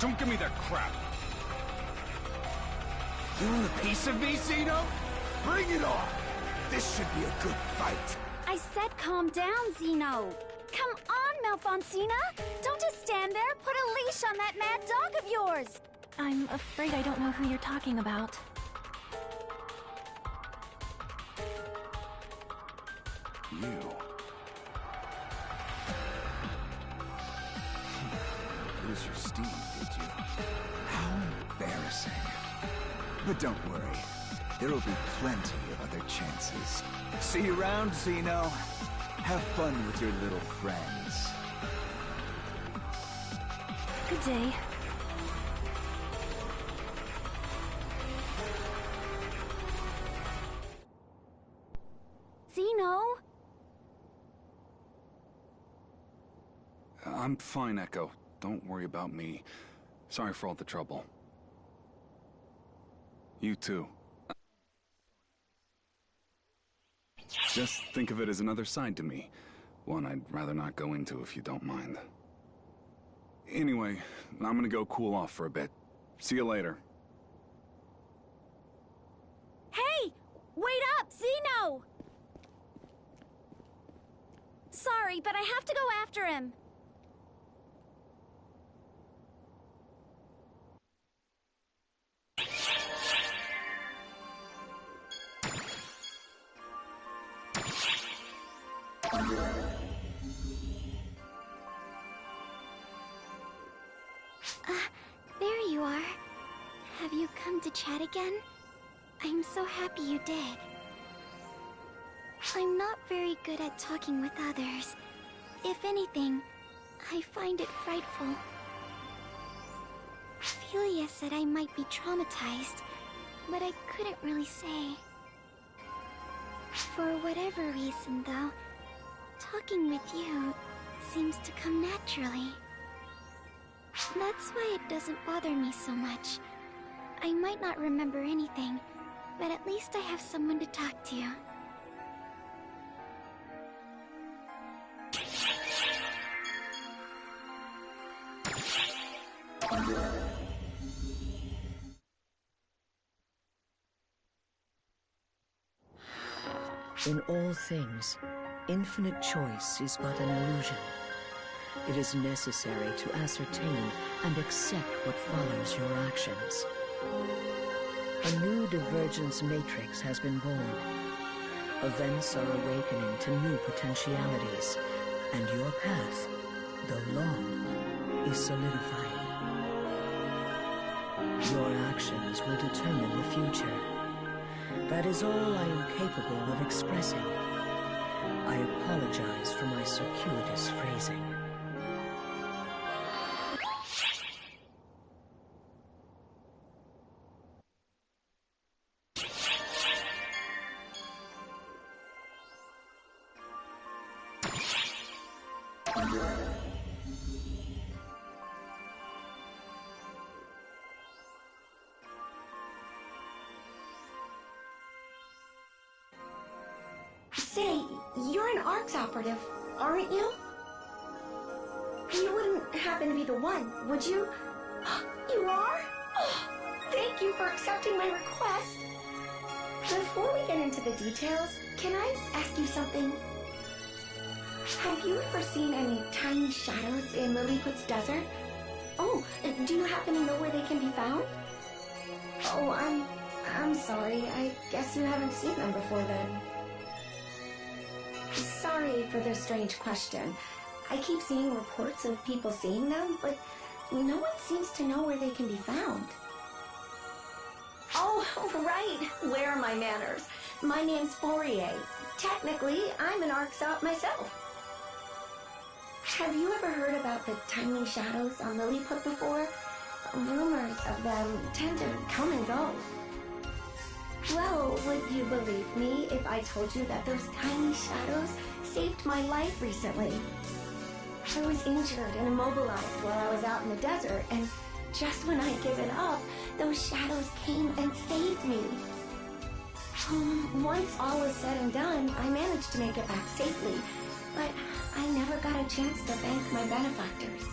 Don't give me that crap. You want a piece of me, Zeno? Bring it on! This should be a good fight. I said calm down, Zeno. Come on, Malfonsina. Don't just stand there. Put a leash on that mad dog of yours. I'm afraid I don't know who you're talking about. You. Lose your steed, did you? How embarrassing. But don't worry. There will be plenty of other chances. See you around, Zeno. Have fun with your little friends. Good day. Zeno? I'm fine, Echo. Don't worry about me. Sorry for all the trouble. You too. Just think of it as another side to me. One I'd rather not go into if you don't mind. Anyway, I'm gonna go cool off for a bit. See you later. Hey! Wait up, Zeno! Sorry, but I have to go after him. There you are. Have you come to chat again? I'm so happy you did. I'm not very good at talking with others. If anything, I find it frightful. Ophelia said I might be traumatized, but I couldn't really say. For whatever reason, though, talking with you seems to come naturally. That's why it doesn't bother me so much. I might not remember anything, but at least I have someone to talk to. In all things, infinite choice is but an illusion. It is necessary to ascertain and accept what follows your actions. A new divergence matrix has been born. Events are awakening to new potentialities, and your path, though long, is solidifying. Your actions will determine the future. That is all I am capable of expressing. I apologize for my circuitous phrasing. Say, you're an ARX operative, aren't you? You wouldn't happen to be the one, would you? You are? Oh, thank you for accepting my request. Before we get into the details, can I ask you something? Have you ever seen any tiny shadows in Lilliput's desert? Oh, do you happen to know where they can be found? Oh, I'm sorry. I guess you haven't seen them before then. Sorry for the strange question. I keep seeing reports of people seeing them, but no one seems to know where they can be found. Oh, right. Where are my manners? My name's Fourier. Technically, I'm an ARC-op myself. Have you ever heard about the tiny shadows on Lilliput before? Rumors of them tend to come and go. Well, would you believe me if I told you that those tiny shadows saved my life recently? I was injured and immobilized while I was out in the desert, and just when I'd given up, those shadows came and saved me. Once all was said and done, I managed to make it back safely, but I never got a chance to thank my benefactors.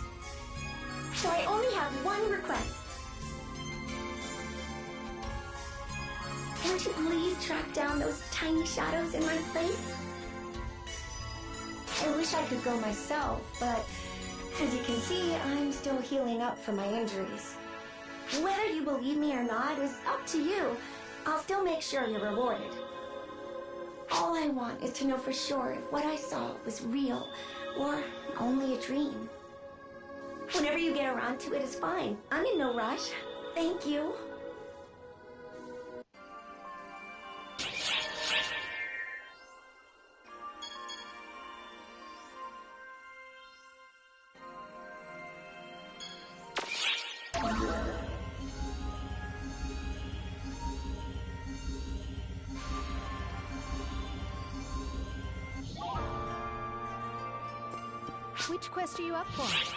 So I only have have one request. Can't you please track down those tiny shadows in my place? I wish I could go myself, but as you can see, I'm still healing up from my injuries. Whether you believe me or not is up to you. I'll still make sure you're rewarded. All I want is to know for sure if what I saw was real or only a dream. Whenever you get around to it is fine. I'm in no rush. Thank you. Which quest are you up for?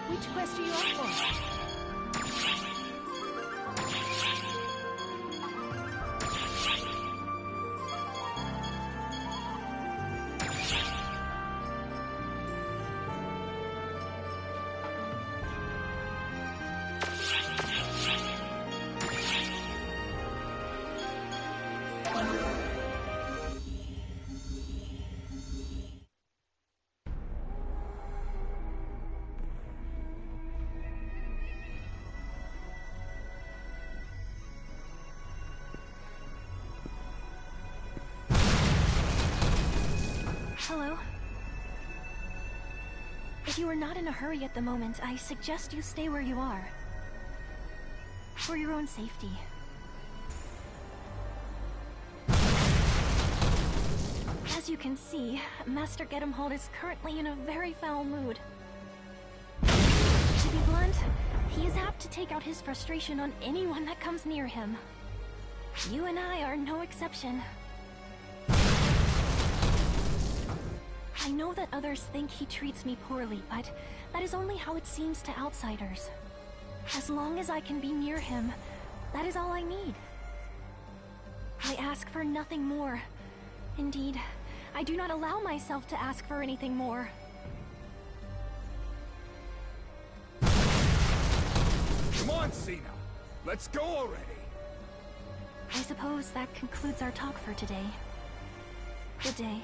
Which quest are you up for? Hello? If you are not in a hurry at the moment, I suggest you stay where you are. For your own safety. As you can see, Master Gedemhold is currently in a very foul mood. To be blunt, he is apt to take out his frustration on anyone that comes near him. You and I are no exception. I know that others think he treats me poorly, but that is only how it seems to outsiders. As long as I can be near him, that is all I need. I ask for nothing more. Indeed, I do not allow myself to ask for anything more. Come on, Cena! Let's go already! I suppose that concludes our talk for today. Good day.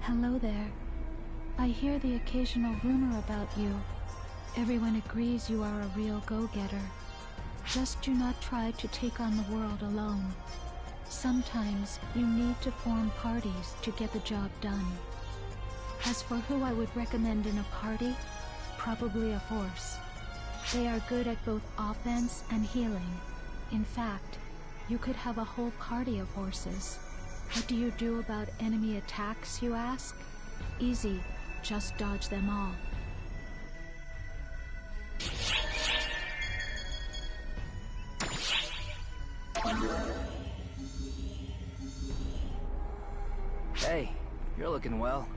Hello there. I hear the occasional rumor about you. Everyone agrees you are a real go-getter. Just do not try to take on the world alone. Sometimes you need to form parties to get the job done. As for who I would recommend in a party, probably a horse. They are good at both offense and healing. In fact, you could have a whole party of horses. What do you do about enemy attacks, you ask? Easy, just dodge them all. Hey, you're looking well.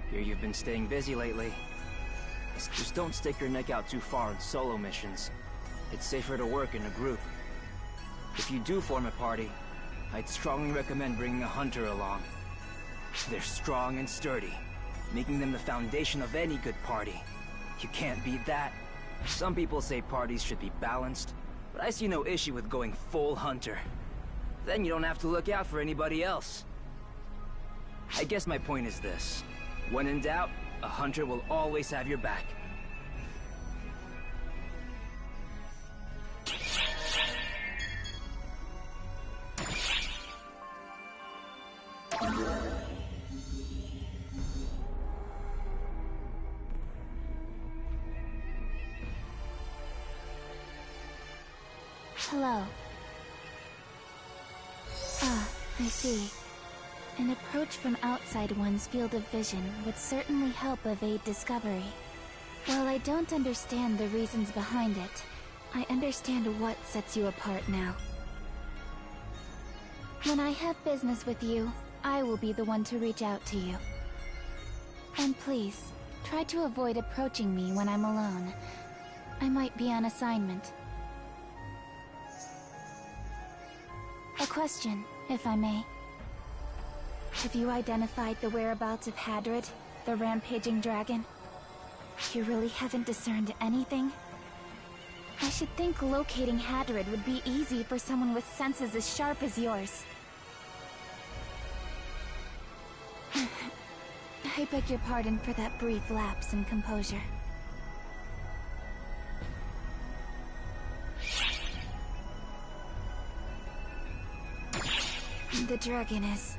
Hear you've been staying busy lately. Just don't stick your neck out too far on solo missions. It's safer to work in a group. If you do form a party, I'd strongly recommend bringing a hunter along. They're strong and sturdy, making them the foundation of any good party. You can't beat that. Some people say parties should be balanced, but I see no issue with going full hunter. Then you don't have to look out for anybody else. I guess my point is this. When in doubt, a hunter will always have your back. Hello. Ah, I see. An approach from outside one's field of vision would certainly help evade discovery. While I don't understand the reasons behind it, I understand what sets you apart now. When I have business with you, I will be the one to reach out to you. And please, try to avoid approaching me when I'm alone. I might be on assignment. A question, if I may. Have you identified the whereabouts of Hadrid, the rampaging dragon? You really haven't discerned anything? I should think locating Hadrid would be easy for someone with senses as sharp as yours. I beg your pardon for that brief lapse in composure. The dragon is...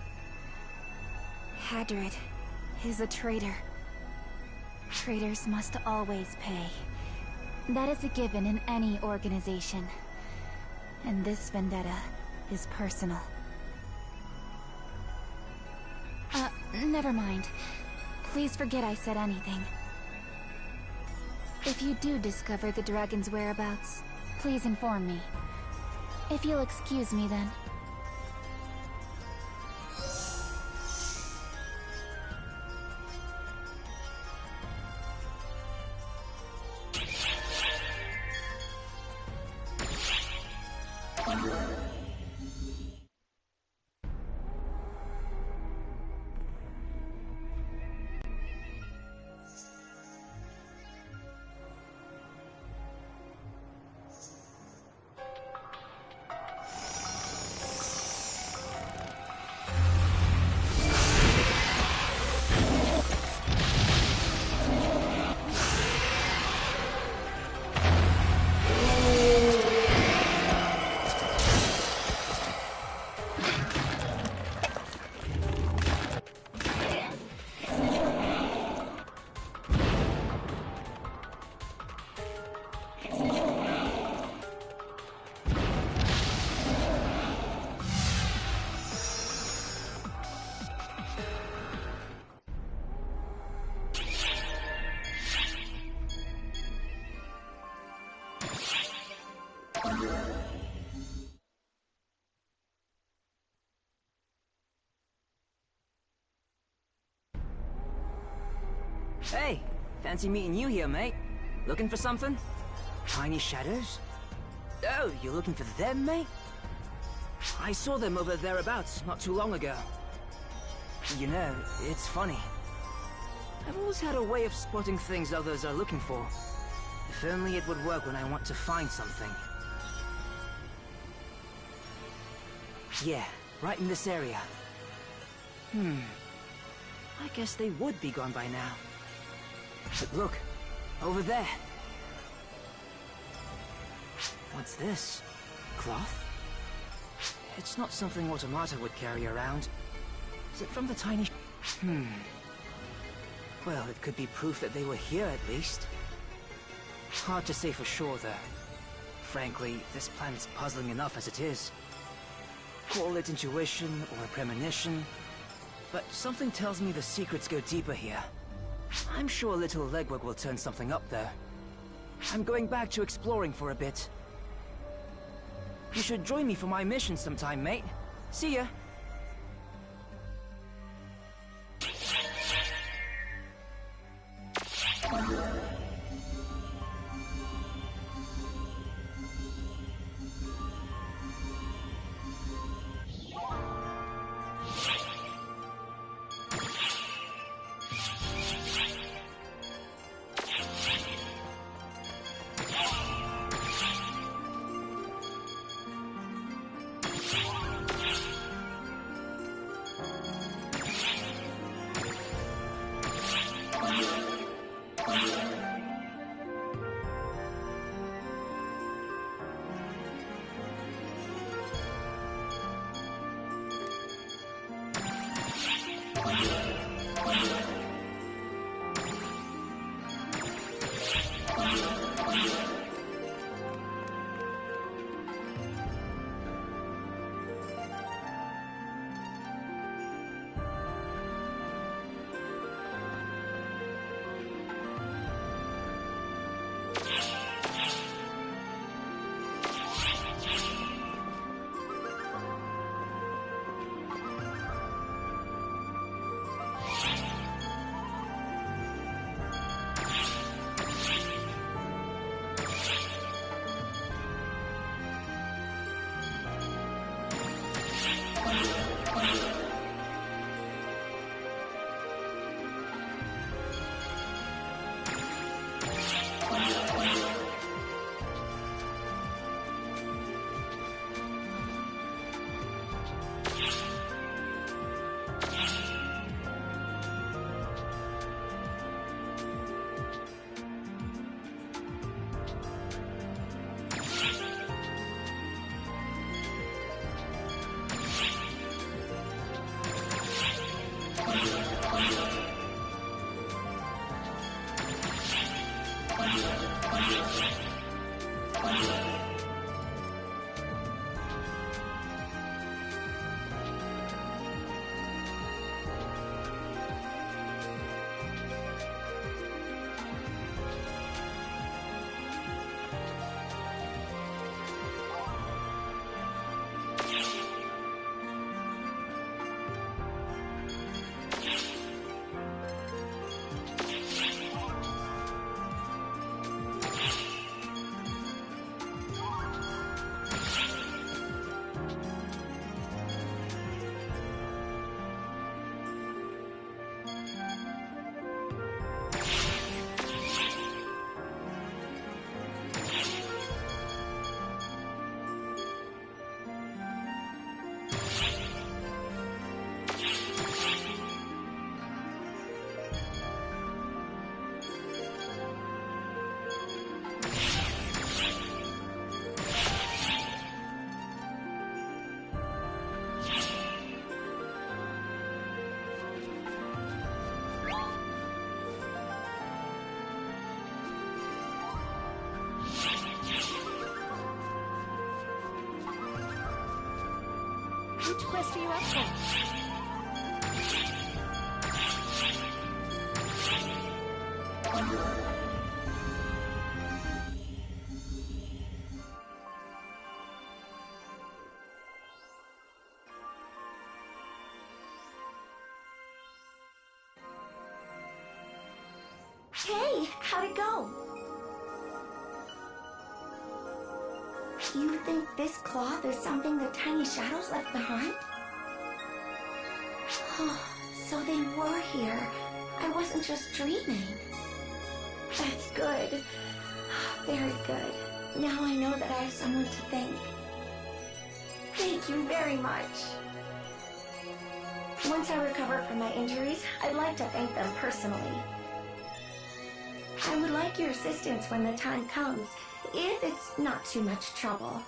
Hadrid is a traitor. Traitors must always pay. That is a given in any organization. And this vendetta is personal. Never mind. Please forget I said anything. If you do discover the dragon's whereabouts, please inform me. If you'll excuse me then. Hey, fancy meeting you here, mate. Looking for something? Tiny shadows? Oh, you're looking for them, mate? I saw them over thereabouts not too long ago. You know, it's funny. I've always had a way of spotting things others are looking for. If only it would work when I want to find something. Yeah, right in this area. I guess they would be gone by now. But look, over there. What's this? Cloth? It's not something Automata would carry around. Is it from the tiny... Well, it could be proof that they were here at least. Hard to say for sure, though. Frankly, this planet's puzzling enough as it is. Call it intuition or a premonition, but something tells me the secrets go deeper here. I'm sure a little legwork will turn something up there. I'm going back to exploring for a bit. You should join me for my mission sometime, mate. See ya! Which quest are you up for? Hey, how'd it go? You think this cloth is something the tiny shadows left behind? So they were here. I wasn't just dreaming. That's good. Very good. Now I know that I have someone to thank. Thank you very much. Once I recover from my injuries, I'd like to thank them personally. I would like your assistance when the time comes, if it's not too much trouble.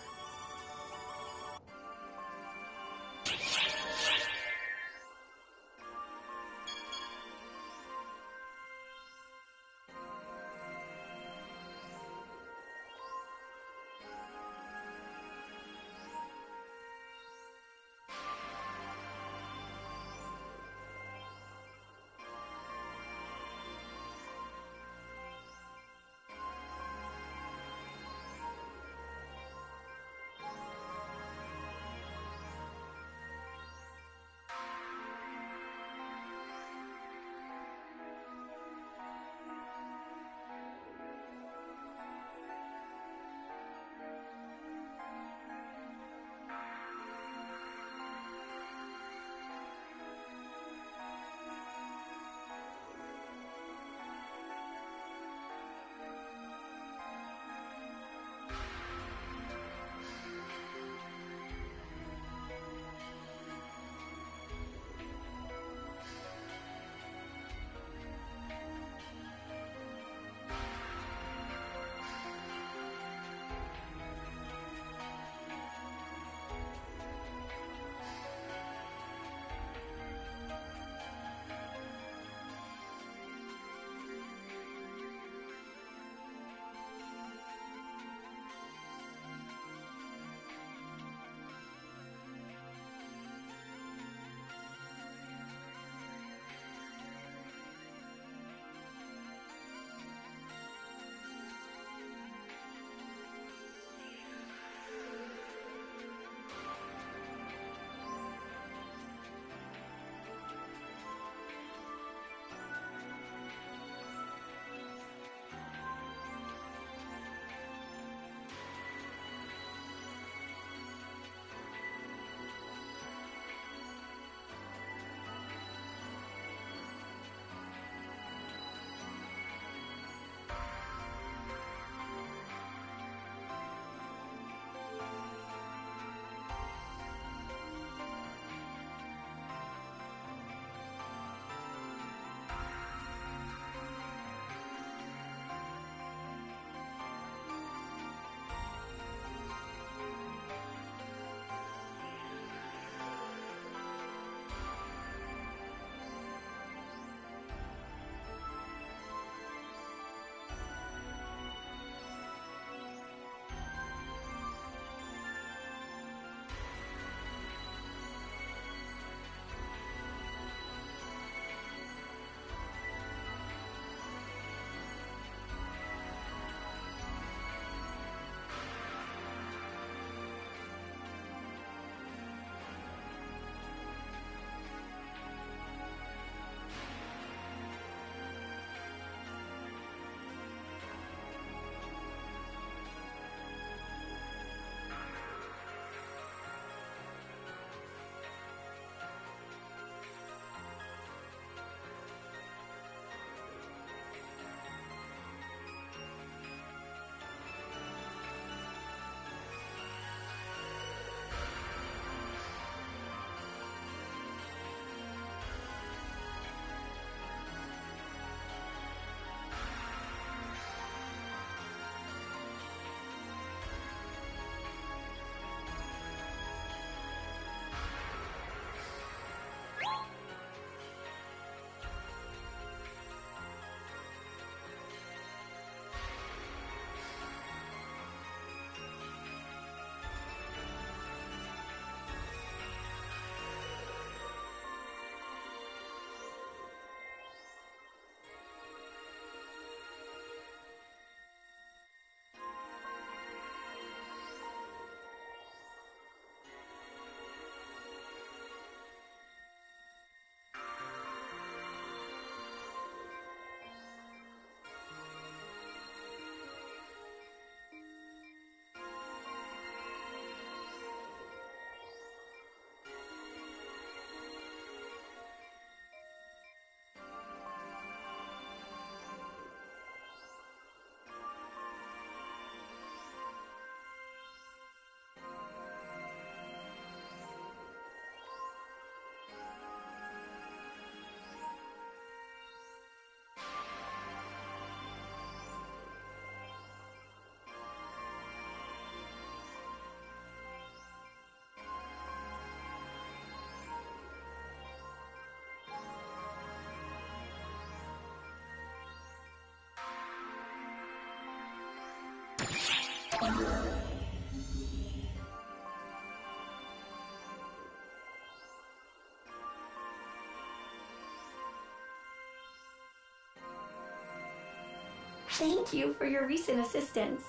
Thank you for your recent assistance.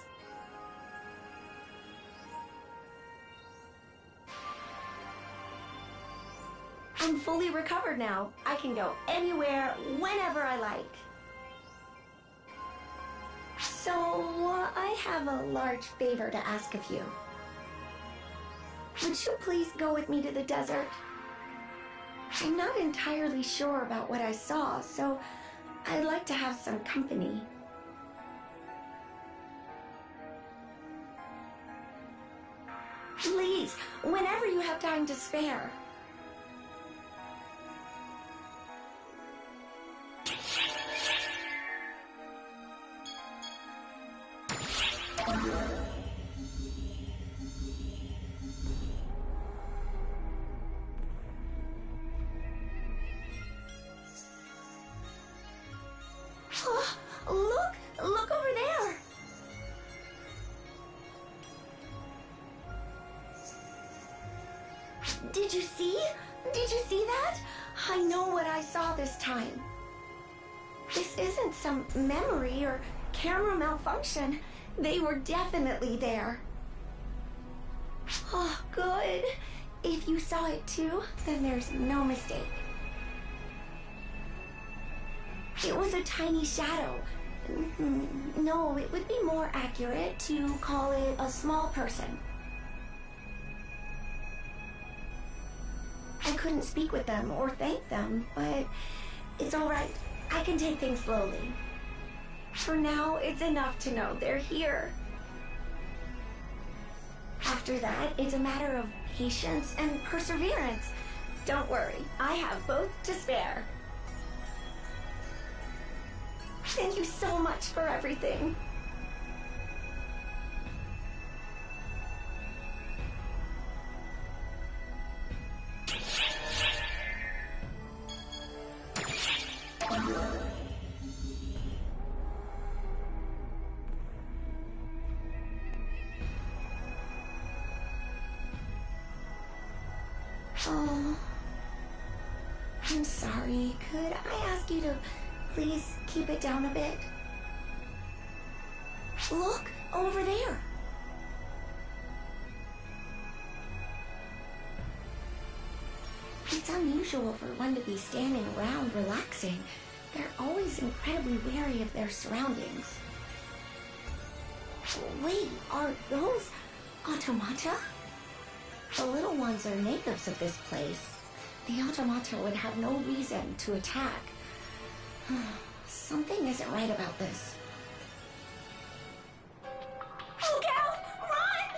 I'm fully recovered now. I can go anywhere, whenever I like. So, I have a large favor to ask of you. Would you please go with me to the desert? I'm not entirely sure about what I saw, so I'd like to have some company. Please, whenever you have time to spare. Oh, look over there. Did you see? Did you see that? I know what I saw this time. This isn't some memory or camera malfunction. They were definitely there. Oh, good. If you saw it too, then there's no mistake. It was a tiny shadow. No, it would be more accurate to call it a small person. I couldn't speak with them or thank them, but it's all right. I can take things slowly. For now, it's enough to know they're here. After that, it's a matter of patience and perseverance. Don't worry, I have both to spare. Thank you so much for everything. Oh, I'm sorry. Could I ask you to please keep it down a bit? Look, over there. It's unusual for one to be standing around relaxing. They're always incredibly wary of their surroundings. Wait, are those automata? The little ones are natives of this place. The automata would have no reason to attack. Something isn't right about this. Look out! Run!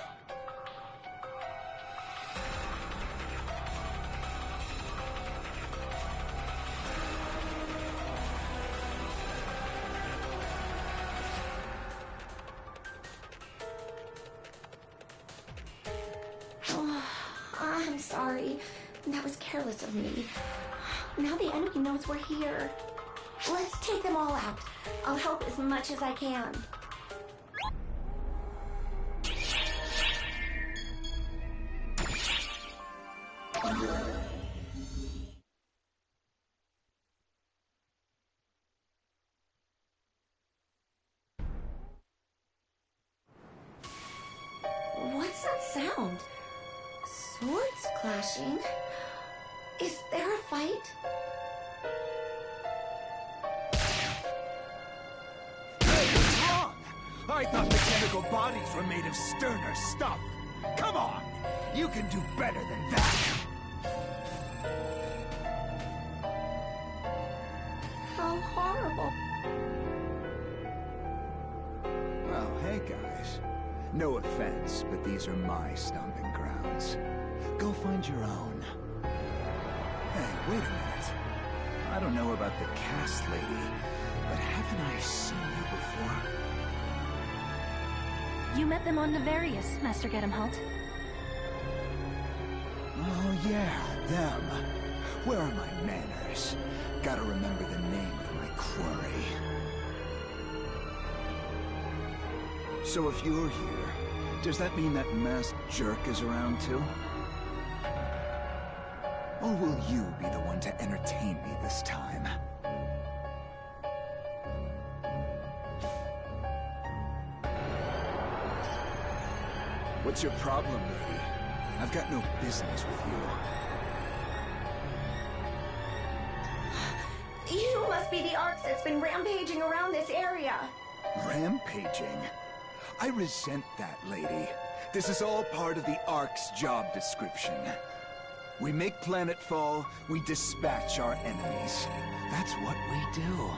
Oh, I'm sorry. That was careless of me. Now the enemy knows we're here. Let's take them all out. I'll help as much as I can. What's that sound? Swords clashing? Is there a fight? I thought mechanical bodies were made of sterner stuff. Come on! You can do better than that! How horrible. Well, hey guys. No offense, but these are my stomping grounds. Go find your own. Hey, wait a minute. I don't know about the cast lady, but haven't I seen you before? You met them on Navarius, Master Gedemhalt. Oh yeah, them. Where are my manners? Gotta remember the name of my quarry. So if you're here, does that mean that masked jerk is around too? Or will you be the one to entertain me this time? What's your problem, lady? I've got no business with you. You must be the Arx that's been rampaging around this area. Rampaging? I resent that, lady. This is all part of the Ark's job description. We make planetfall, we dispatch our enemies. That's what we do.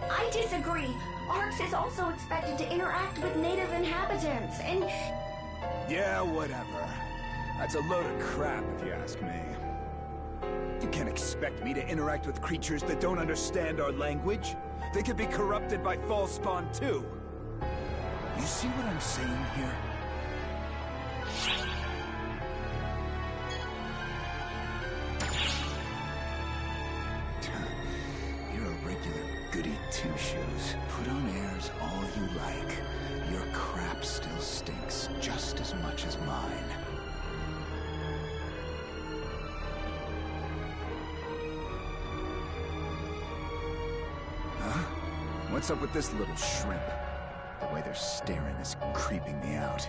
I disagree. Arx is also expected to interact with native inhabitants, and... Yeah, whatever. That's a load of crap, if you ask me. You can't expect me to interact with creatures that don't understand our language. They could be corrupted by Falspawn too. You see what I'm saying here? You're a regular goody two-shoes. Put on airs all you like. Your crap still stinks just as much as mine. Huh? What's up with this little shrimp? The way they're staring is creeping me out.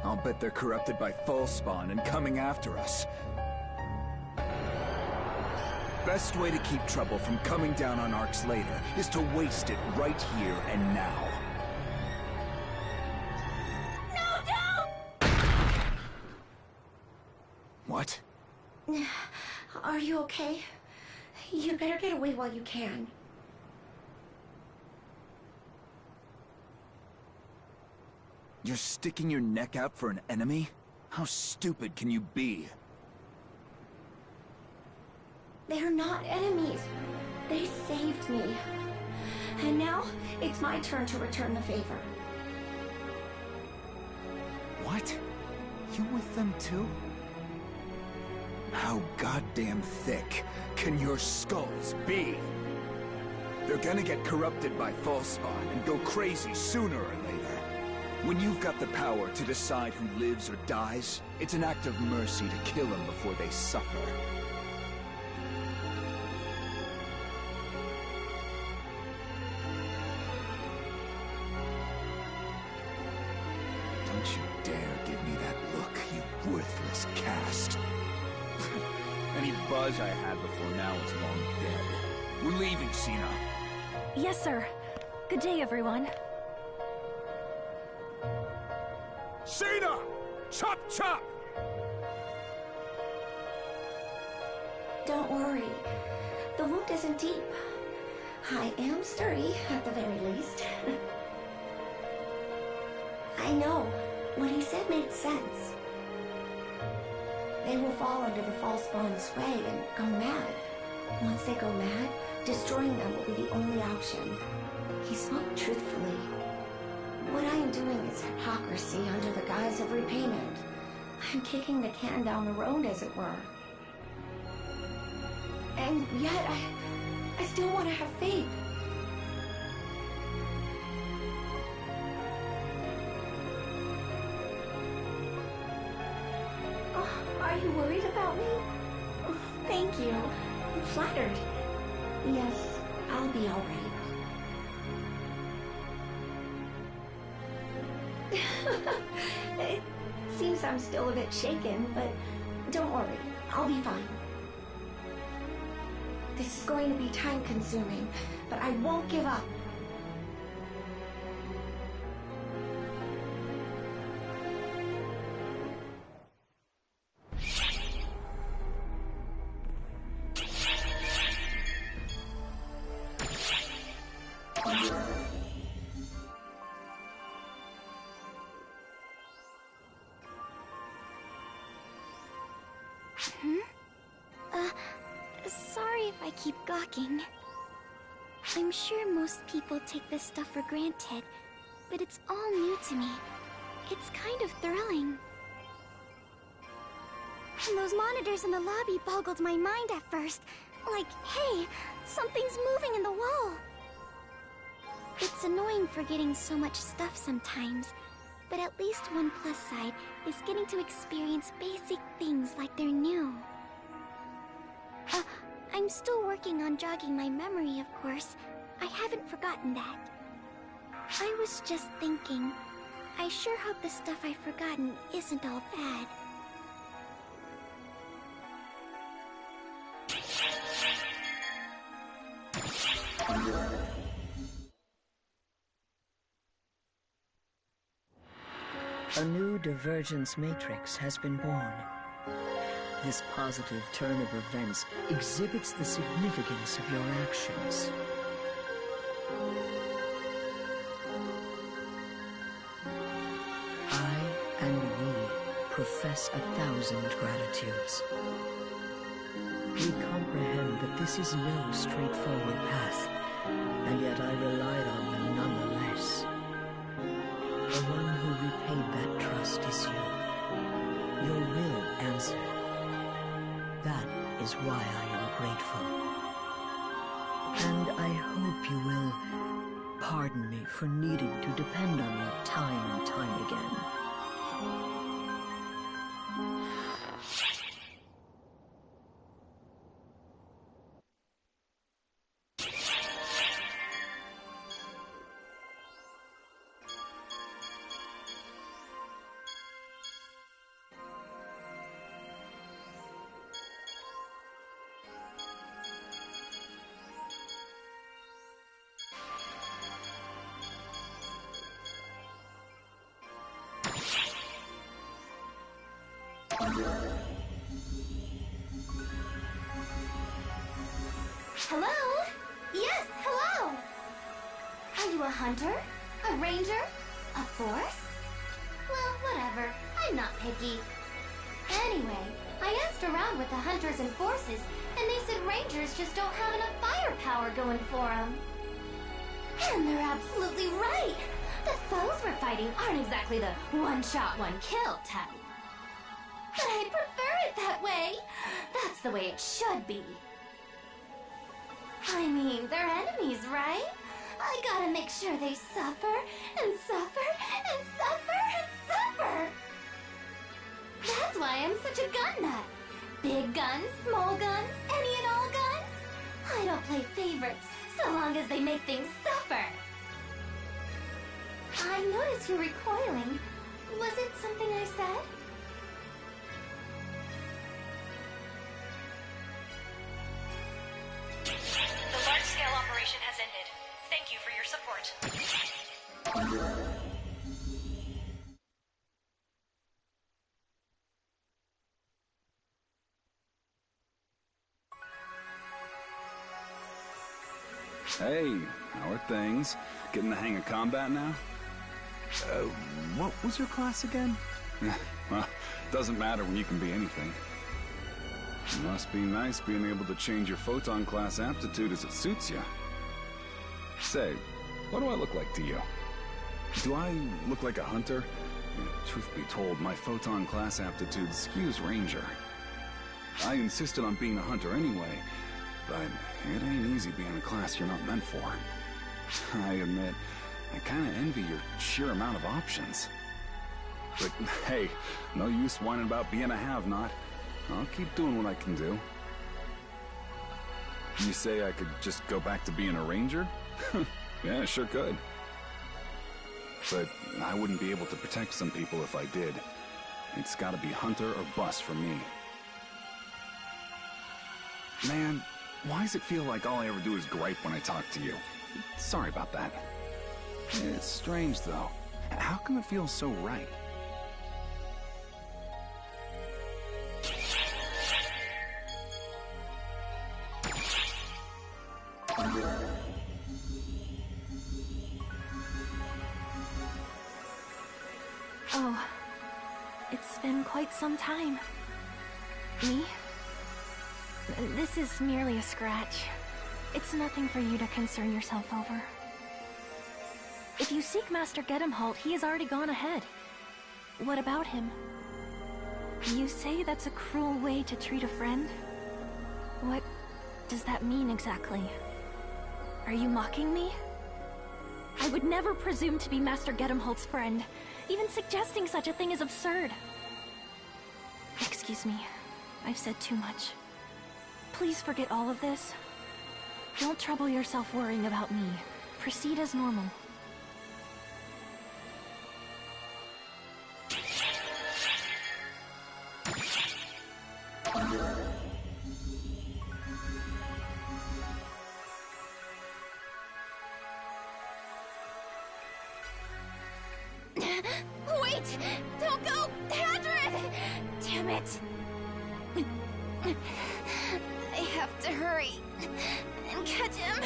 I'll bet they're corrupted by Falspawn and coming after us. Best way to keep trouble from coming down on Arx later is to waste it right here and now. No, don't! What? Are you okay? You better get away while you can. You're sticking your neck out for an enemy? How stupid can you be? They're not enemies. They saved me. And now, it's my turn to return the favor. What? You with them too? How goddamn thick can your skulls be? They're gonna get corrupted by Falspawn and go crazy sooner or later. When you've got the power to decide who lives or dies, it's an act of mercy to kill them before they suffer. Don't you dare give me that look, you worthless cast. Any buzz I had before now is long dead. We're leaving, Sina. Yes, sir. Good day, everyone. Sina! Chop chop! Don't worry. The wound isn't deep. I am sturdy, at the very least. I know. What he said made sense. They will fall under the Falspawn sway and go mad. Once they go mad, destroying them will be the only option. He spoke truthfully. What I am doing is hypocrisy under the guise of repayment. I'm kicking the can down the road, as it were. And yet, I still want to have faith. Oh, are you worried about me? Oh, thank you. I'm flattered. Yes, I'll be all right. It seems I'm still a bit shaken, but don't worry, I'll be fine. This is going to be time-consuming, but I won't give up. Sorry if I keep gawking. I'm sure most people take this stuff for granted, but it's all new to me. It's kind of thrilling. And those monitors in the lobby boggled my mind at first. Like, hey, something's moving in the wall. It's annoying forgetting so much stuff sometimes, but at least one plus side is getting to experience basic things like they're new. I'm still working on jogging my memory, of course. I haven't forgotten that. I was just thinking, I sure hope the stuff I've forgotten isn't all bad. A new divergence matrix has been born. This positive turn of events exhibits the significance of your actions. I and we profess 1,000 gratitudes. We comprehend that this is no straightforward path, and yet I relied on you nonetheless. The one who repaid that trust is you. Your will answered. That is why I am grateful. And I hope you will pardon me for needing to depend on you time and time again. Hello? Yes, hello! Are you a hunter? A ranger? A force? Well, whatever. I'm not picky. Anyway, I asked around with the hunters and forces, and they said rangers just don't have enough firepower going for them. And they're absolutely right! The foes we're fighting aren't exactly the one-shot, one-kill type. But I prefer it that way! That's the way it should be. I mean, they're enemies, right? I gotta make sure they suffer, and suffer, and suffer, and suffer! That's why I'm such a gun nut. Big guns, small guns, any and all guns. I don't play favorites, so long as they make things suffer. I noticed you're recoiling. Was it something I said? The large-scale operation has ended. Thank you for your support. Hey, how are things? Getting the hang of combat now? What was your class again? Well, doesn't matter when you can be anything. It must be nice being able to change your photon class aptitude as it suits you. Say, what do I look like to you? Do I look like a hunter? Truth be told, my photon class aptitude skews ranger. I insisted on being a hunter anyway, but it ain't easy being a class you're not meant for. I admit, I kinda envy your sheer amount of options. But hey, no use whining about being a have-not. I'll keep doing what I can do. You say I could just go back to being a ranger? Yeah, sure could. But I wouldn't be able to protect some people if I did. It's gotta be hunter or bust for me. Man, why does it feel like all I ever do is gripe when I talk to you? Sorry about that. It's strange, though. How come it feels so right? Oh, it's been quite some time. Me? This is merely a scratch. It's nothing for you to concern yourself over. If you seek Master Gedemholt, he has already gone ahead. What about him? You say that's a cruel way to treat a friend? What does that mean exactly? Are you mocking me? I would never presume to be Master Gedemholt's friend. Even suggesting such a thing is absurd. Excuse me. I've said too much. Please forget all of this. Don't trouble yourself worrying about me. Proceed as normal. Wait! Don't go! Hadrid! Damn it! I have to hurry and catch him.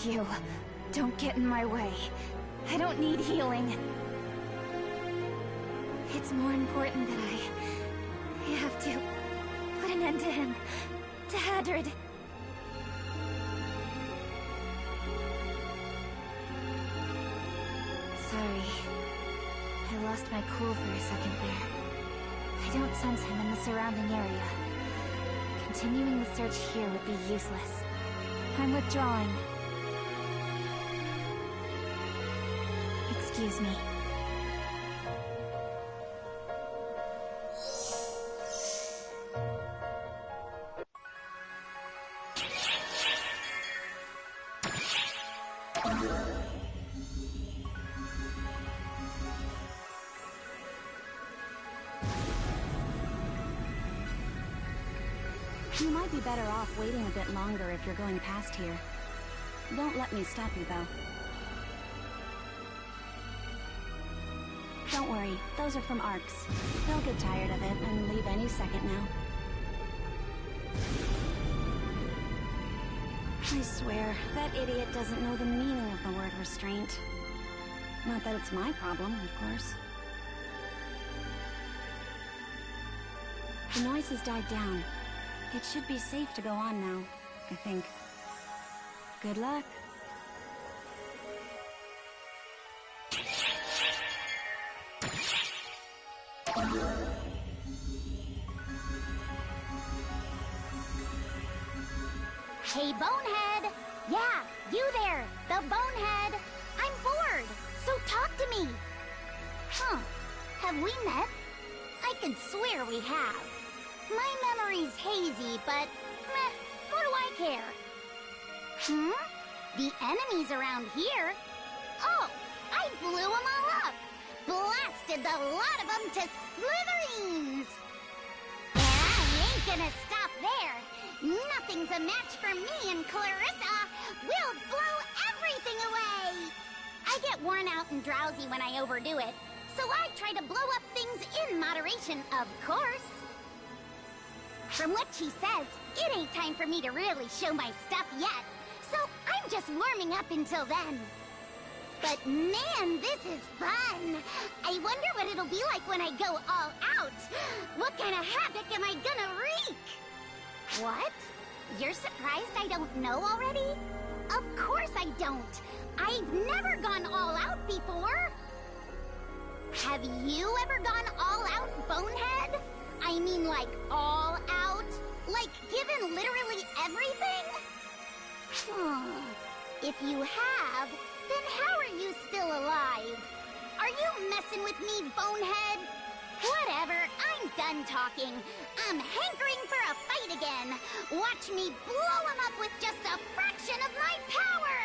You, don't get in my way. I don't need healing. It's more important that I have to put an end to him. To Hadrid. Sorry. I lost my cool for a second there. I don't sense him in the surrounding area. Continuing the search here would be useless. I'm withdrawing. Excuse me. You might be better off waiting a bit longer if you're going past here. Don't let me stop you, though. Don't worry, those are from Arcs. They'll get tired of it and leave any second now. I swear, that idiot doesn't know the meaning of the word restraint. Not that it's my problem, of course. The noise has died down. It should be safe to go on now, I think. Good luck. Hey, Bonehead! Yeah, you there! The Bonehead! I'm bored, so talk to me! Huh. Have we met? I could swear we have. My memory's hazy, but meh, what do I care? The enemies around here? Oh, I blew them all up! Blasted the lot of them to smithereens! I ain't gonna stop there! Nothing's a match for me and Clarissa! We'll blow everything away! I get worn out and drowsy when I overdo it, so I try to blow up things in moderation, of course. From what she says, it ain't time for me to really show my stuff yet, so I'm just warming up until then. But man, this is fun! I wonder what it'll be like when I go all out! What kind of havoc am I gonna wreak? What? You're surprised I don't know already? Of course I don't! I've never gone all out before! Have you ever gone all out, Bonehead? I mean, like, all out? Like, given literally everything? If you have, then how are you still alive? Are you messing with me, Bonehead? Whatever, I'm done talking. I'm hankering for a fight again. Watch me blow him up with just a fraction of my power!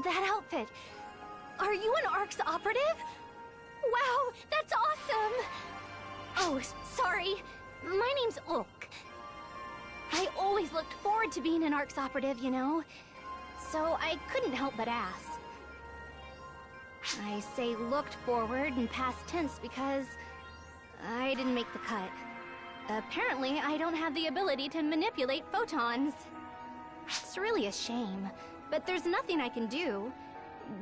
That outfit. Are you an Arcs operative? Wow, that's awesome! Oh, sorry. My name's Ulk. I always looked forward to being an Arcs operative, you know? So I couldn't help but ask. I say looked forward in past tense because I didn't make the cut. Apparently, I don't have the ability to manipulate photons. It's really a shame, but there's nothing I can do.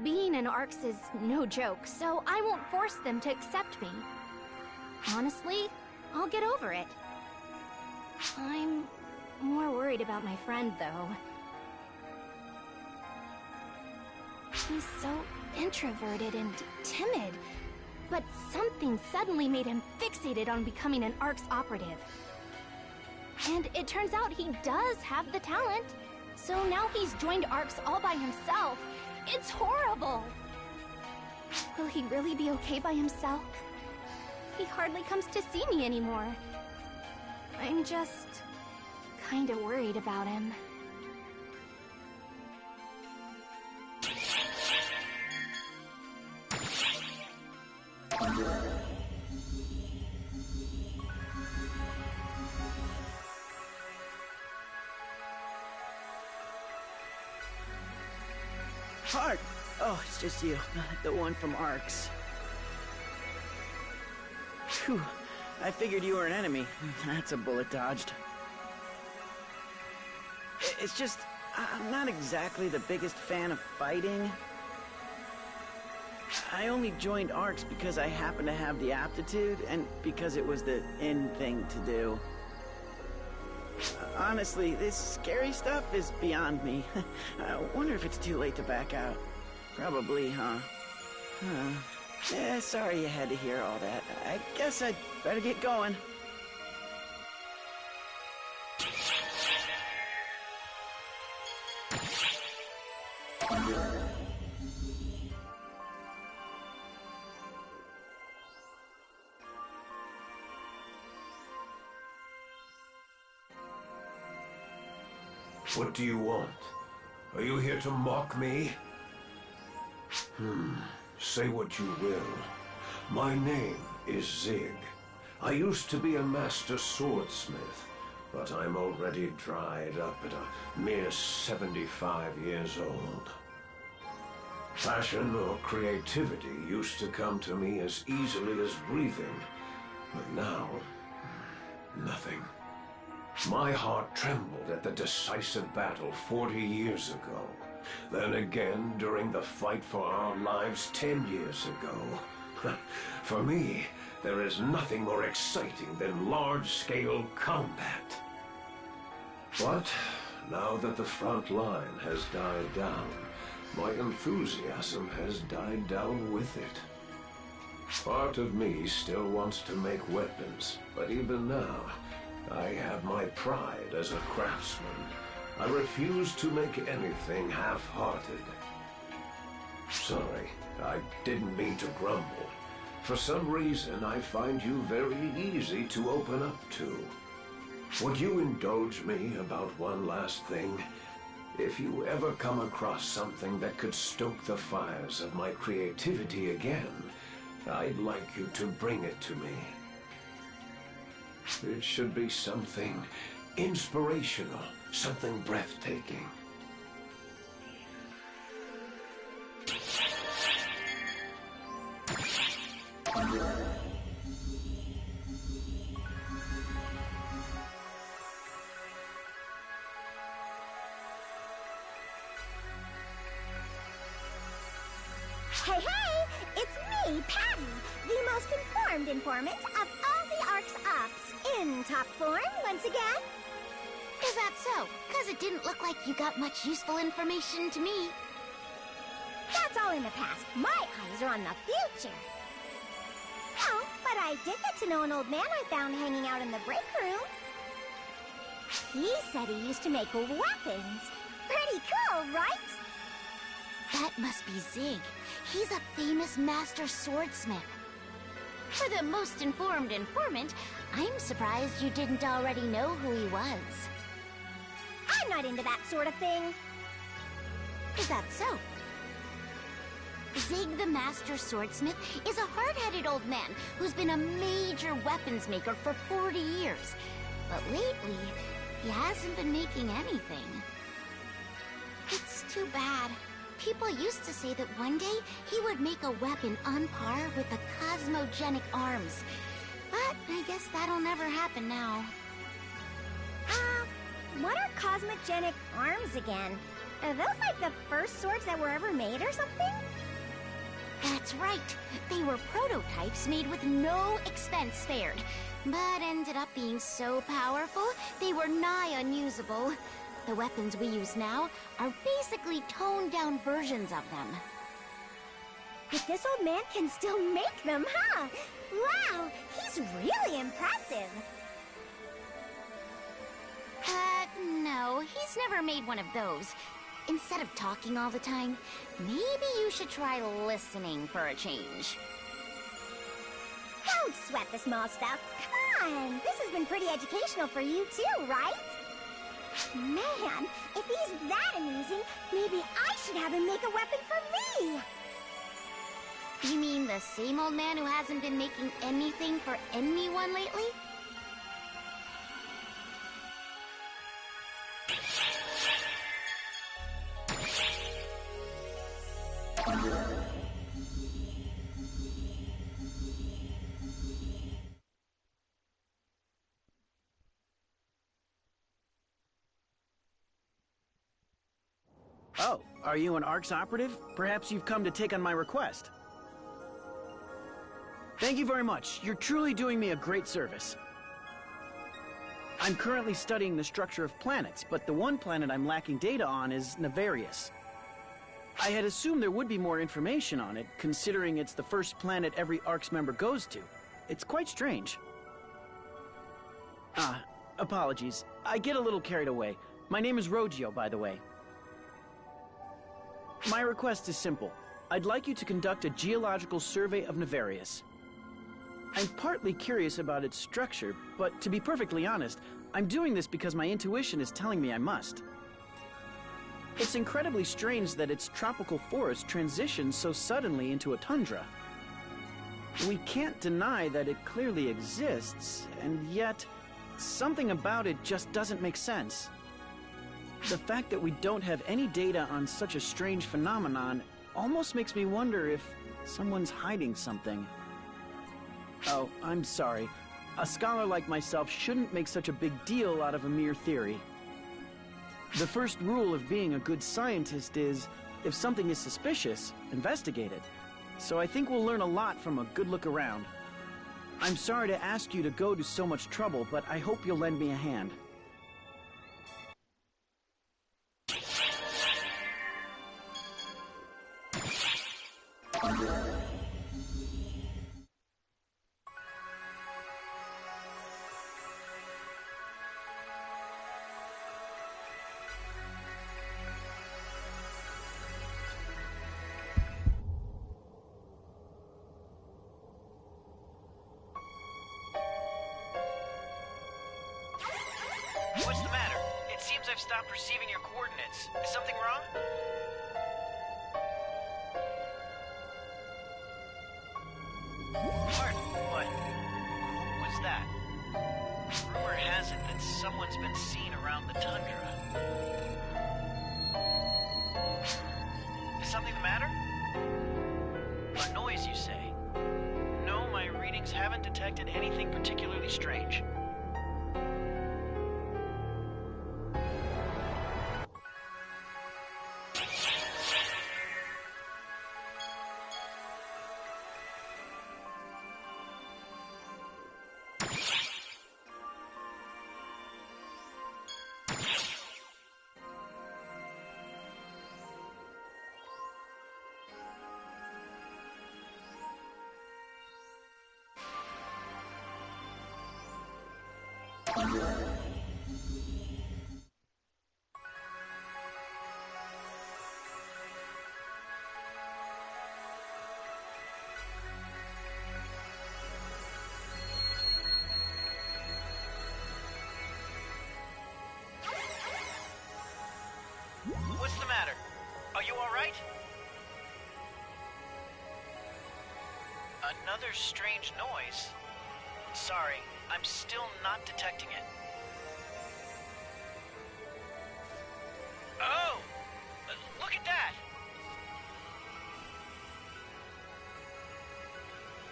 Being an Arcs is no joke, so I won't force them to accept me. Honestly, I'll get over it. I'm more worried about my friend, though. He's so introverted and timid, but something suddenly made him fixated on becoming an ARC's operative. And it turns out he does have the talent, so now he's joined ARC's all by himself. It's horrible! Will he really be okay by himself? He hardly comes to see me anymore. I'm just kinda worried about him. Hark! Oh, it's just you. The one from ARCS. Phew. I figured you were an enemy. That's a bullet dodged. It's just, I'm not exactly the biggest fan of fighting. I only joined ARCS because I happen to have the aptitude, and because it was the in thing to do. Honestly, this scary stuff is beyond me. I wonder if it's too late to back out. Probably, huh? Yeah, sorry you had to hear all that. I guess I'd better get going. What do you want? Are you here to mock me? Say what you will. My name is Zig. I used to be a master swordsmith, but I'm already dried up at a mere 75 years old. Passion or creativity used to come to me as easily as breathing, but now, nothing. My heart trembled at the decisive battle 40 years ago. Then again during the fight for our lives 10 years ago. For me, there is nothing more exciting than large-scale combat. But now that the front line has died down, my enthusiasm has died down with it. Part of me still wants to make weapons, but even now, I have my pride as a craftsman. I refuse to make anything half-hearted. Sorry, I didn't mean to grumble. For some reason, I find you very easy to open up to. Would you indulge me about one last thing? If you ever come across something that could stoke the fires of my creativity again, I'd like you to bring it to me. It should be something inspirational, something breathtaking. Hey, it's me, Patty, the most informed informant of all the ARC's ops, in top form once again. Is that so? 'Cause it didn't look like you got much useful information to me. That's all in the past. My eyes are on the future. Oh, but I did get to know an old man I found hanging out in the break room. He said he used to make weapons. Pretty cool, right? That must be Zig. He's a famous master swordsmith. For the most informed informant, I'm surprised you didn't already know who he was. I'm not into that sort of thing. Is that so? Zig the Master Swordsmith is a hard-headed old man who's been a major weapons maker for 40 years. But lately, he hasn't been making anything. It's too bad. People used to say that one day he would make a weapon on par with the cosmogenic arms. But I guess that'll never happen now. What are cosmogenic arms again? Are those like the first swords that were ever made or something? That's right. They were prototypes made with no expense spared, but ended up being so powerful, they were nigh unusable. The weapons we use now are basically toned-down versions of them. But this old man can still make them, huh? Wow, he's really impressive. No, he's never made one of those. Instead of talking all the time, maybe you should try listening for a change. Don't sweat the small stuff. Come on, this has been pretty educational for you too, right? Man, if he's that amusing, maybe I should have him make a weapon for me. You mean the same old man who hasn't been making anything for anyone lately? Oh, are you an ARC's operative? Perhaps you've come to take on my request. Thank you very much. You're truly doing me a great service. I'm currently studying the structure of planets, but the one planet I'm lacking data on is Navarius. I had assumed there would be more information on it, considering it's the first planet every ARC's member goes to. It's quite strange. Apologies. I get a little carried away. My name is Rogio, by the way. My request is simple. I'd like you to conduct a geological survey of Navarius. I'm partly curious about its structure, but to be perfectly honest, I'm doing this because my intuition is telling me I must. It's incredibly strange that its tropical forest transitions so suddenly into a tundra. We can't deny that it clearly exists, and yet something about it just doesn't make sense. The fact that we don't have any data on such a strange phenomenon almost makes me wonder if someone's hiding something. Oh, I'm sorry. A scholar like myself shouldn't make such a big deal out of a mere theory. The first rule of being a good scientist is, if something is suspicious, investigate it. So I think we'll learn a lot from a good look around. I'm sorry to ask you to go to so much trouble, but I hope you'll lend me a hand. What's the matter? It seems I've stopped receiving your coordinates. Is something wrong? Pardon, but who was that? Rumor has it that someone's been seen around the tundra. Is something the matter? A noise, you say? No, my readings haven't detected anything particularly strange. What's the matter? Are you all right? Another strange noise. Sorry, I'm still not detecting it. Oh! Look at that!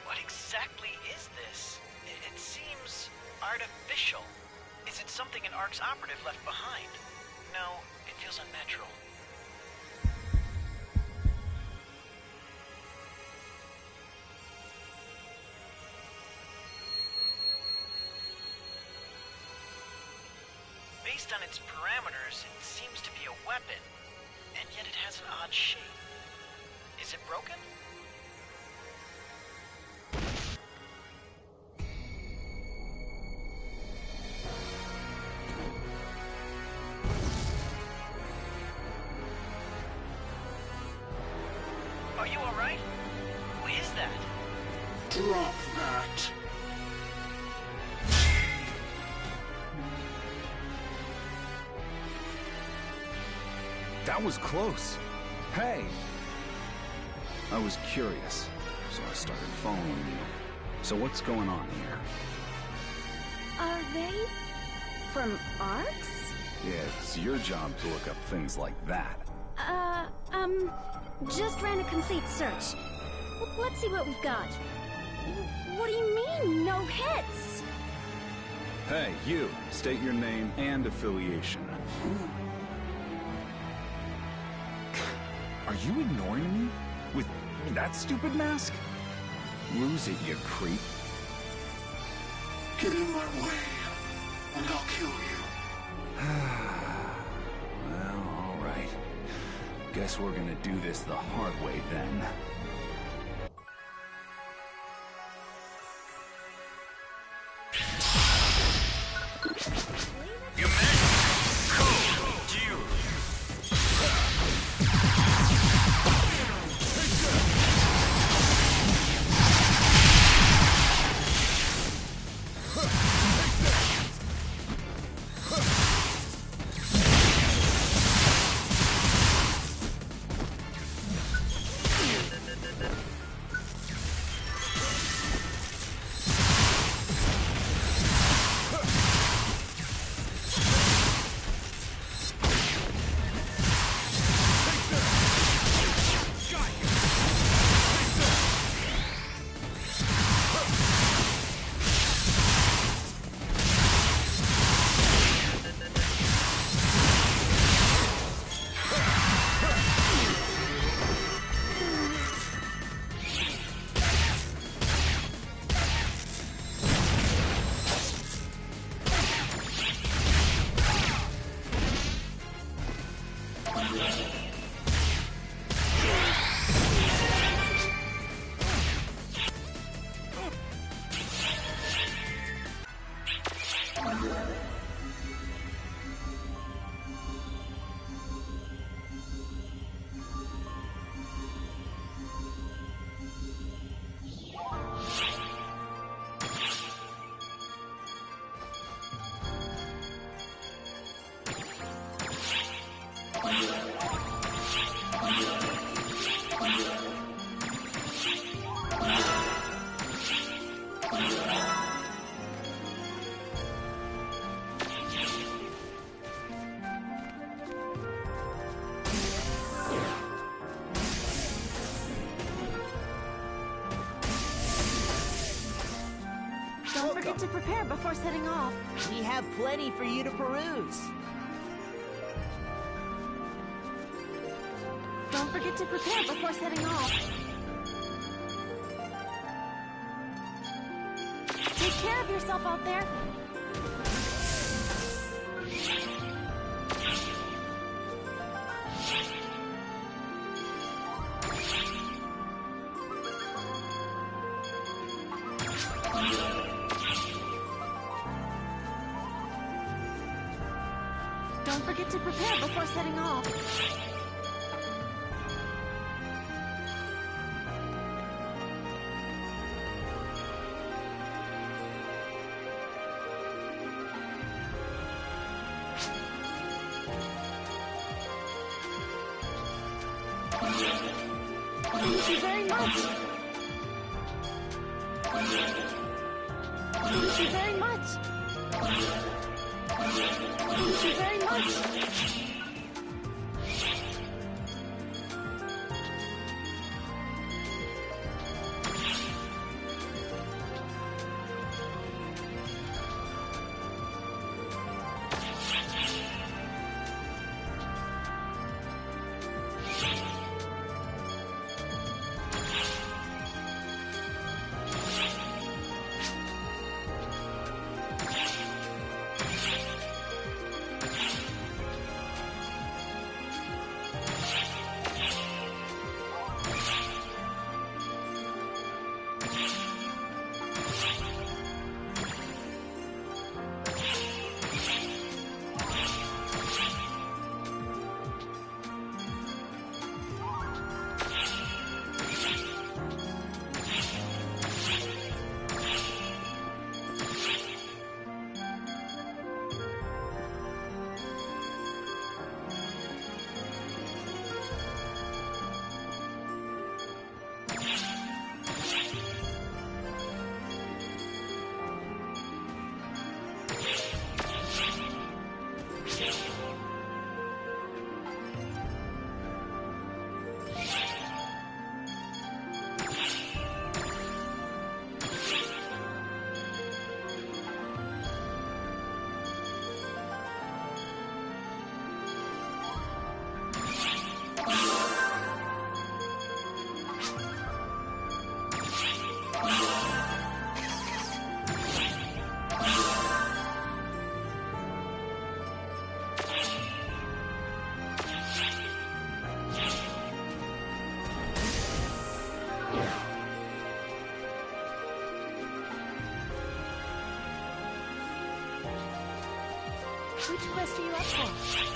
What exactly is this? It seems artificial. Is it something an ARC's operative left behind? No, it feels unnatural. Based on its parameters, it seems to be a weapon, and yet it has an odd shape. Is it broken? Are you alright? Who is that? Drop that. That was close. Hey! I was curious, so I started following you. So what's going on here? Are they from Arx? Yeah, it's your job to look up things like that. Just ran a complete search. Let's see what we've got. What do you mean, no hits? Hey, you! State your name and affiliation. Are you ignoring me? With that stupid mask? Lose it, you creep. Get in my way, and I'll kill you. Well, alright. Guess we're gonna do this the hard way then. Don't forget to prepare before setting off. We have plenty for you to peruse. Don't forget to prepare before setting off. Take care of yourself out there. Don't forget to prepare before setting off. Thank you very much. Thank you very much. Thank you very much. Which quest are you up for?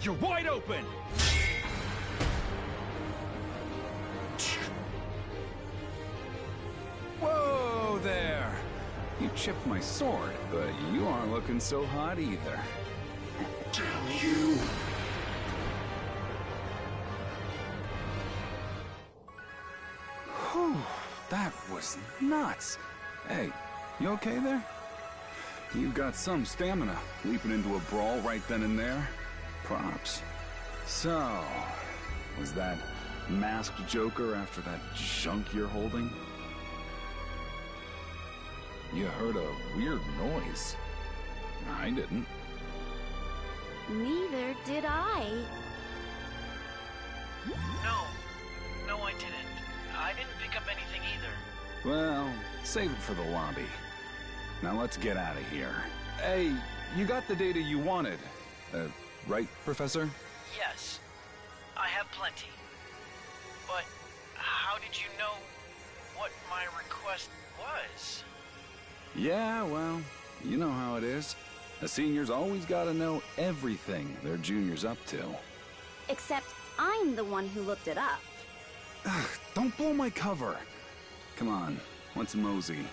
You're wide open! Whoa there! You chipped my sword, but you aren't looking so hot either. Damn you! Whew, that was nuts. Hey, you okay there? You've got some stamina, leaping into a brawl right then and there. Props. So, was that masked Joker after that junk you're holding? You heard a weird noise. I didn't. Neither did I. No, I didn't. I didn't pick up anything either. Well, save it for the lobby. Now let's get out of here. Hey, you got the data you wanted. Right, Professor? Yes, I have plenty. But how did you know what my request was? Yeah, well, you know how it is. The seniors always gotta know everything their juniors up to. Except I'm the one who looked it up. Ugh, don't blow my cover. Come on, let's mosey.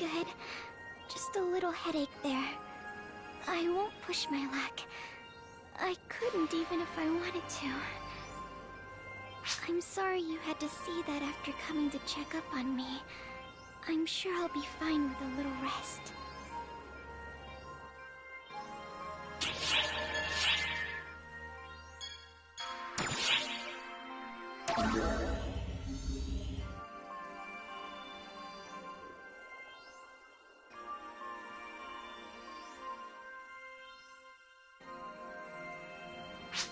good. Just a little headache there. I won't push my luck. I couldn't even if I wanted to. I'm sorry you had to see that after coming to check up on me. I'm sure I'll be fine with a little rest.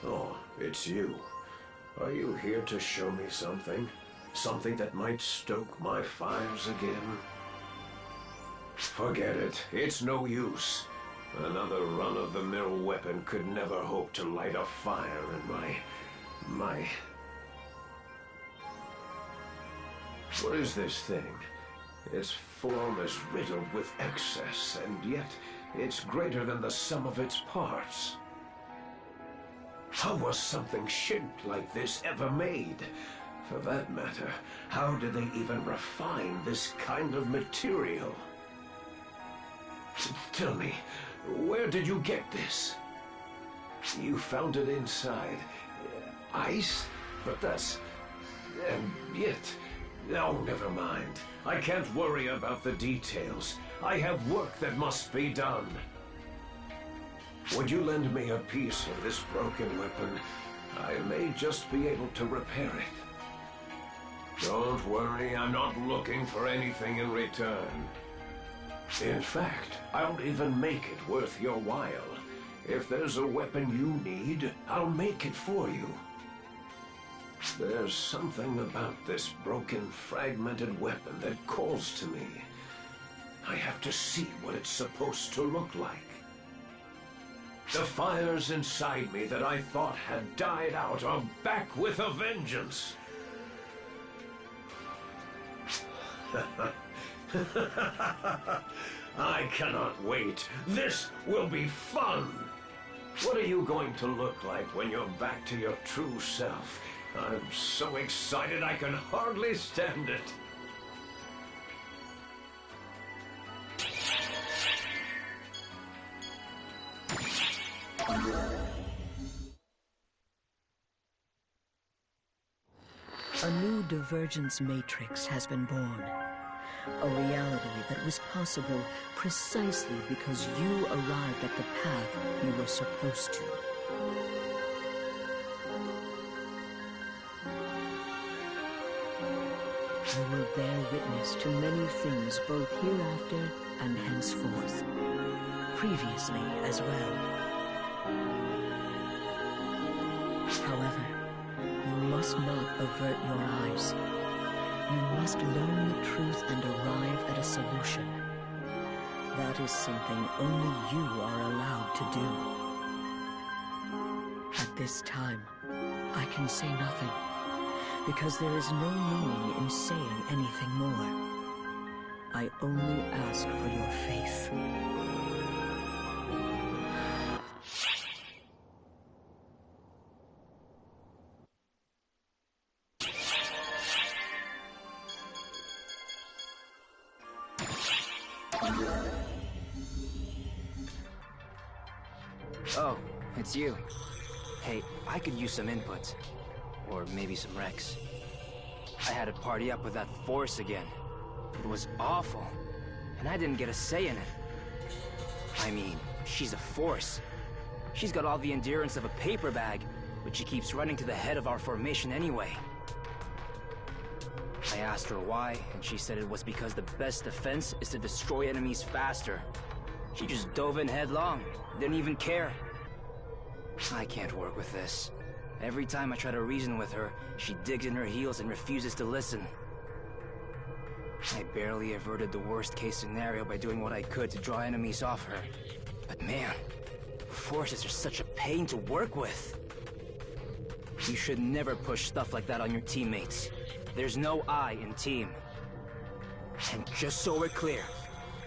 Oh, it's you. Are you here to show me something? Something that might stoke my fires again? Forget it. It's no use. Another run-of-the-mill weapon could never hope to light a fire in my... What is this thing? Its form is riddled with excess, and yet it's greater than the sum of its parts. How was something shaped like this ever made? For that matter, how did they even refine this kind of material? Tell me, where did you get this? You found it inside ice? But that's... and yet... Oh, never mind. I can't worry about the details. I have work that must be done. Would you lend me a piece of this broken weapon? I may just be able to repair it. Don't worry, I'm not looking for anything in return. In fact, I'll even make it worth your while. If there's a weapon you need, I'll make it for you. There's something about this broken, fragmented weapon that calls to me. I have to see what it's supposed to look like. The fires inside me that I thought had died out are back with a vengeance. I cannot wait. This will be fun. What are you going to look like when you're back to your true self? I'm so excited I can hardly stand it. A new divergence matrix has been born. A reality that was possible precisely because you arrived at the path you were supposed to. You will bear witness to many things both hereafter and henceforth. Previously as well. However, you must not avert your eyes. You must learn the truth and arrive at a solution. That is something only you are allowed to do. At this time, I can say nothing, because there is no meaning in saying anything more. I only ask for your faith. Oh, it's you. Hey, I could use some input. Or maybe some Rex. I had to party up with that Force again. It was awful. And I didn't get a say in it. I mean, she's a Force. She's got all the endurance of a paper bag, but she keeps running to the head of our formation anyway. I asked her why, and she said it was because the best defense is to destroy enemies faster. She just dove in headlong, didn't even care. I can't work with this. Every time I try to reason with her, she digs in her heels and refuses to listen. I barely averted the worst-case scenario by doing what I could to draw enemies off her. But man, Forces are such a pain to work with. You should never push stuff like that on your teammates. There's no I in team. And just so we're clear,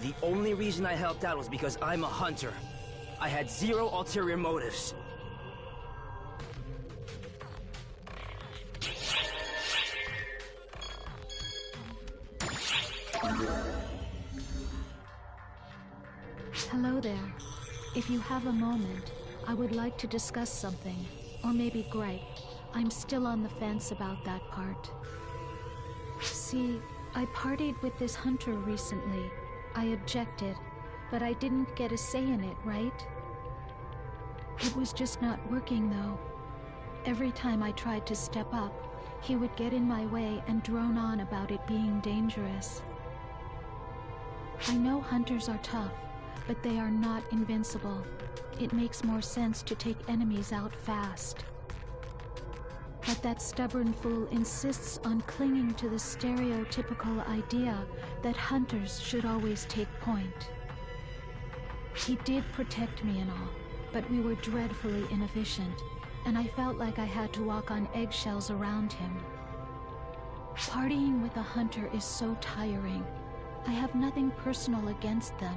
the only reason I helped out was because I'm a hunter. I had zero ulterior motives. Hello there. If you have a moment, I would like to discuss something, or maybe gripe. I'm still on the fence about that part. See, I partied with this hunter recently. I objected, but I didn't get a say in it, right? It was just not working, though. Every time I tried to step up, he would get in my way and drone on about it being dangerous. I know hunters are tough, but they are not invincible. It makes more sense to take enemies out fast. But that stubborn fool insists on clinging to the stereotypical idea that hunters should always take point. He did protect me and all, but we were dreadfully inefficient, and I felt like I had to walk on eggshells around him. Partying with a hunter is so tiring. I have nothing personal against them,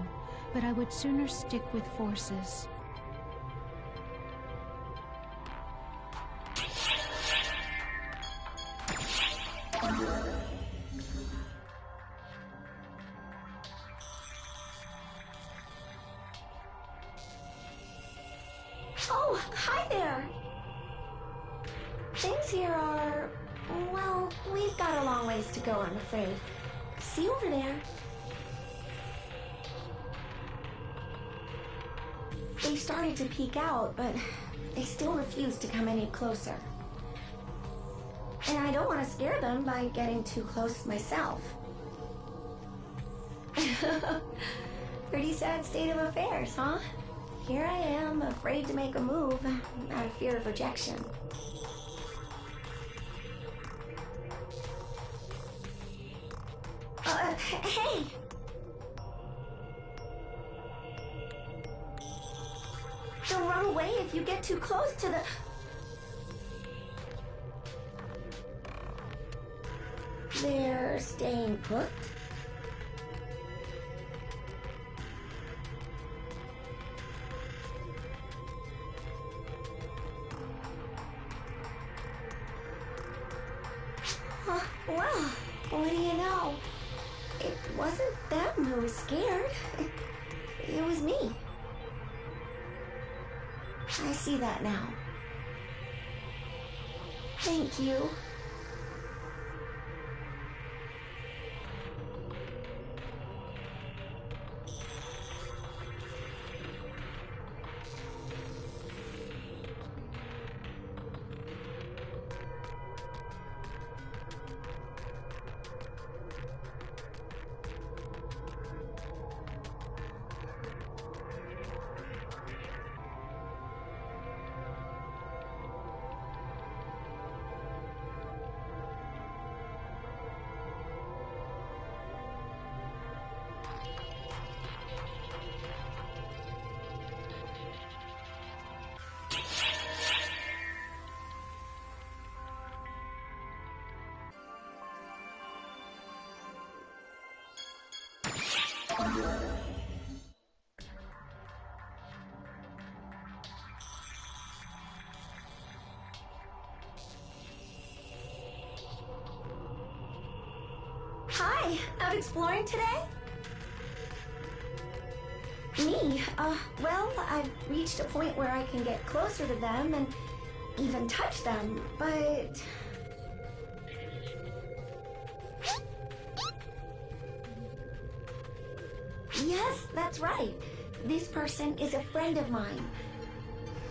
but I would sooner stick with forces. Oh, hi there! Things here are... well, we've got a long ways to go, I'm afraid. See you over there. They started to peek out, but they still refuse to come any closer. And I don't want to scare them by getting too close myself. Pretty sad state of affairs, huh? Here I am, afraid to make a move, out of fear of rejection. Hey! They'll run away if you get too close to the... They're staying put? Well, what do you know? It wasn't them who was scared. It was me. I see that now. Thank you. Hi, out exploring today? Me? Well, I've reached a point where I can get closer to them and even touch them, but... Yes, that's right. This person is a friend of mine.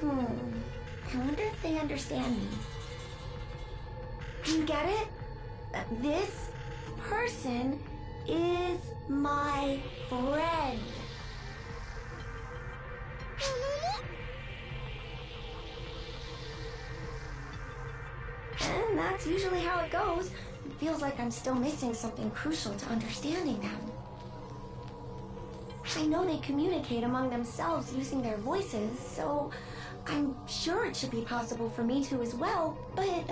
I wonder if they understand me. Do you get it? This person is my friend. And that's usually how it goes. It feels like I'm still missing something crucial to understanding them. I know they communicate among themselves using their voices, so I'm sure it should be possible for me to as well, but...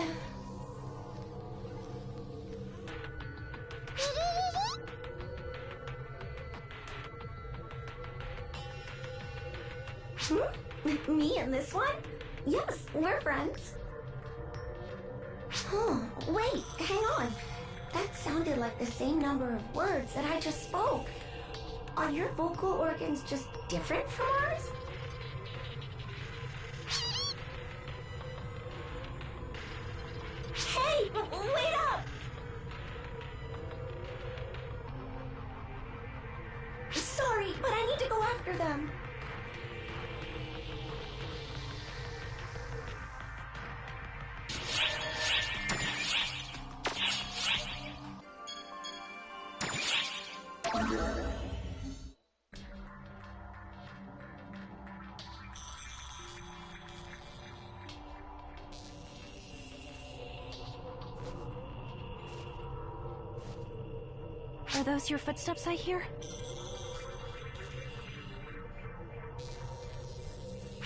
Me and this one? Yes, we're friends. Wait, hang on. That sounded like the same number of words that I just spoke. Are your vocal organs just different from ours? Hey, wait up! Sorry, but I need to go after them. Are those your footsteps I hear?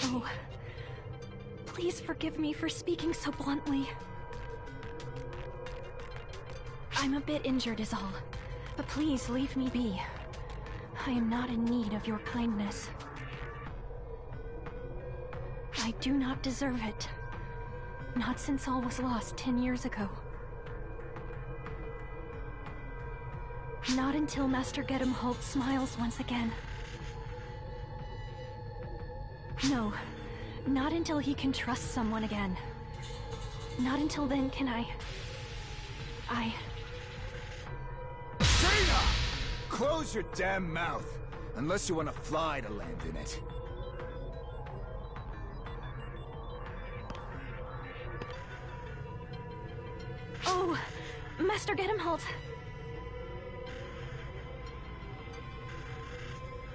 Oh, please forgive me for speaking so bluntly. I'm a bit injured is all, but please leave me be. I am not in need of your kindness. I do not deserve it. Not since all was lost 10 years ago. Not until Master Gedemholt smiles once again. No, not until he can trust someone again. Not until then can I... Shayna! Close your damn mouth, unless you want a fly to land in it. Oh, Master Gedemholt.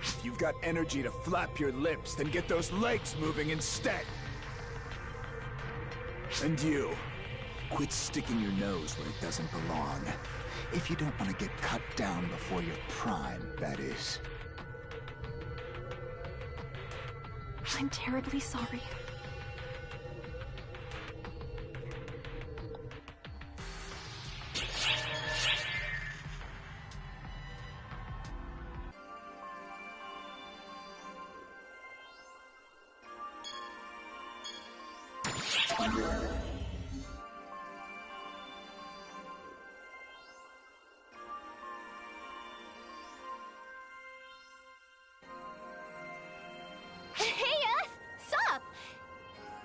If you've got energy to flap your lips, then get those legs moving instead. And you, quit sticking your nose where it doesn't belong. If you don't want to get cut down before your prime, that is. I'm terribly sorry.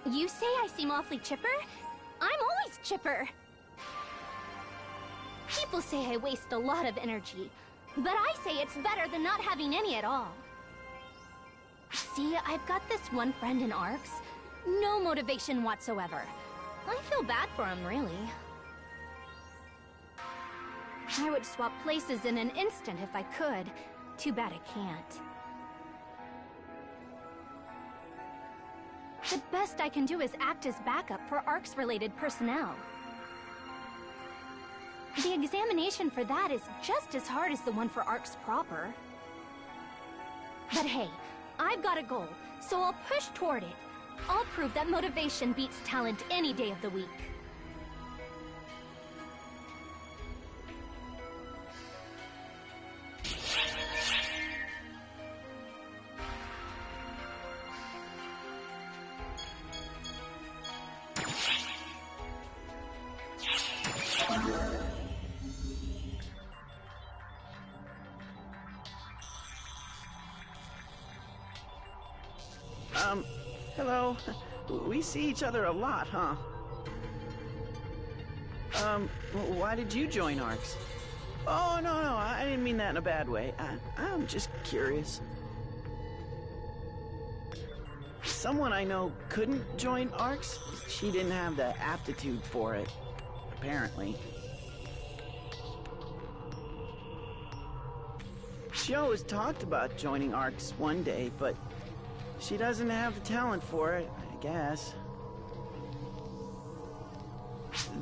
You say I seem awfully chipper? I'm always chipper. People say I waste a lot of energy, but I say it's better than not having any at all. See, I've got this one friend in ARCS. No motivation whatsoever. I feel bad for him, really. I would swap places in an instant if I could. Too bad I can't. The best I can do is act as backup for ARCS-related personnel. The examination for that is just as hard as the one for ARCS proper. But hey, I've got a goal, so I'll push toward it. I'll prove that motivation beats talent any day of the week. Hello. We see each other a lot, huh? Why did you join ARCS? Oh, no, I didn't mean that in a bad way. I'm just curious. Someone I know couldn't join ARCS. She didn't have the aptitude for it, apparently. She always talked about joining ARCS one day, but she doesn't have the talent for it, I guess.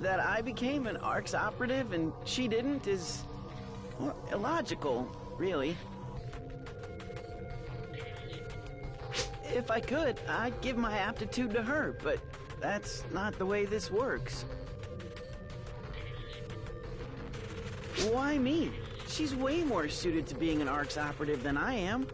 That I became an ARCS operative and she didn't is, well, illogical, really. If I could, I'd give my aptitude to her, but that's not the way this works. Why me? She's way more suited to being an ARCS operative than I am.